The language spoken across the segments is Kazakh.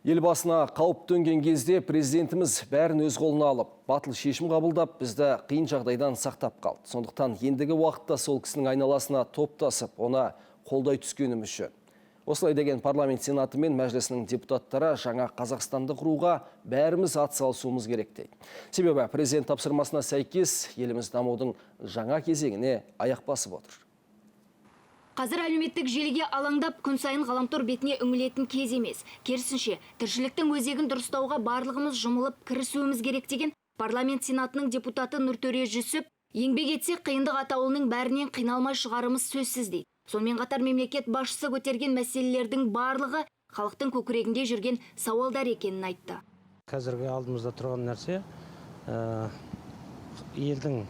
Елбасына қауіп төнген кезде президентіміз бәрін өз қолына алып, батыл шешім қабылдап, бізді қиын жағдайдан сақтап қалды. Сондықтан ендігі уақытта сол кісінің айналасына топтасып, ona қолдай түскеніміз жөн. Осылай деген парламент сенаты мен мәжілісінің депутаттары жаңа Қазақстанды құруға бәріміз атсалысуымыз керек дейді. Себебі президент тапсырмасына сәйкес еліміз дамудың жаңа кезеңіне аяқ басып отыр. Қазір әлеуметтік желіге алаңдап күн сайын ғаламтор бетіне үңілетін кез емес. Керісінше, тіршіліктің өзегін дұрыстауға барлығымыз жұмылып кірісуіміз керек деген парламент сенатының депутаты Нұртөре Жүсіп, еңбек етсек қиындық атаулының бәрінен қиналмай шығарымыз сөзсіз дейді. Сонымен қатар мемлекет басшысы көтерген мәселелердің барлығы халықтың көкірегінде жүрген сауалдар екенін айтты. Қазіргі алдымызда тұрған нәрсе елдің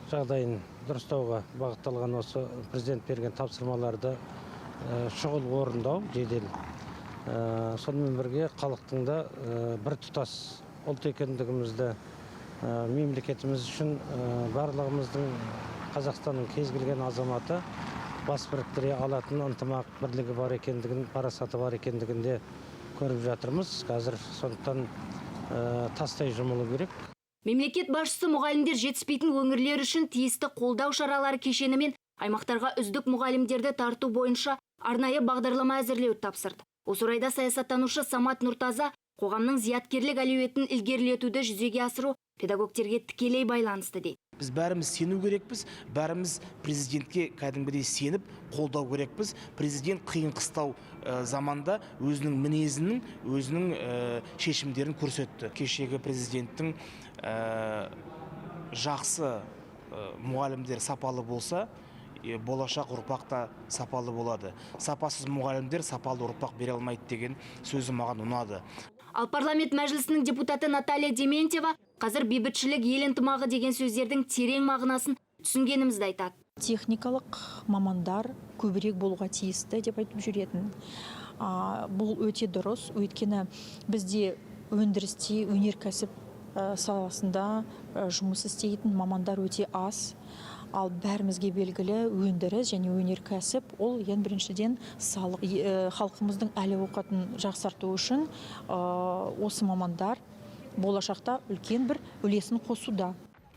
жағдайын дұрыстауға бағытталған осы президент берген тапсырмаларды шұғыл орындау, жедел. Сонымен бірге халықтың да бір тұтас ұлт екендігімізді, мемлекетіміз үшін барлығымыздың Қазақстанның кез келген азаматы бас біріктіре алатын ынтымақ бірлігі бар екендігін, парасаты бар екендігінде көріп жатырмыз. Қазір сондықтан тастай жұмылу керек. Мемлекет басшысы мұғалімдер жетіспейтін өңірлер үшін тиісті қолдау шаралары кешенімен аймақтарға үздік мұғалімдерді тарту бойынша арнайы бағдарлама әзірлеуді тапсырды. Осы орайда саясаттанушы Самат Нұртаза қоғамның зияткерлік әлеуетін ілгерілетуді жүзеге асыру педагогтерге тікелей байланысты дейді. Біз бәріміз сену керекпіз, бәріміз президентке кәдімгідей сеніп, қолдау керекпіз. Президент қиын қыстау заманда өзінің мінезінің, өзінің шешімдерін көрсетті. Кешегі президенттің жақсы мұғалімдер сапалы болса, болашақ ұрпақта сапалы болады. Сапасыз мұғалімдер сапалы ұрпақ бере алмайды деген сөзі маған ұнады. Ал парламент мәжілісінің депутаты Наталья Дементьева қазір бейбітшілік ел ынтымағы деген сөздердің терең мағынасын түсінгенімізді айтады. Техникалық мамандар көбірек болуға тиісті деп айтып жүретін. Бұл өте дұрыс, өйткені бізде өндірісте, өнеркәсіп саласында жұмыс істейтін мамандар өте аз. Ал бәрімізге белгілі өндіріс және өнеркәсіп ол ең біріншіден халқымыздың әл-ауқатын жақсарту үшін осы мамандар болашақта үлкен бір үлесін қосуда.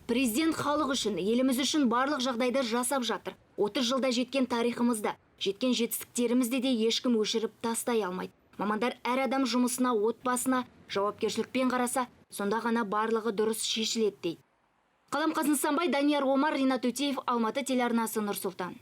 Президент халық үшін, еліміз үшін барлық жағдайды жасап жатыр. 30 жылда жеткен тарихымызда, жеткен жетістіктерімізді де ешкім өшіріп тастай алмайды. Мамандар әр адам жұмысына, отбасына жауапкершілікпен қараса, сонда ғана барлығы дұрыс шешіледі дейді. Қаламқас Нысанбай, Данияр Омар, Ринат Өтеев, Алматы телеарнасы, Нұр Сұлтан.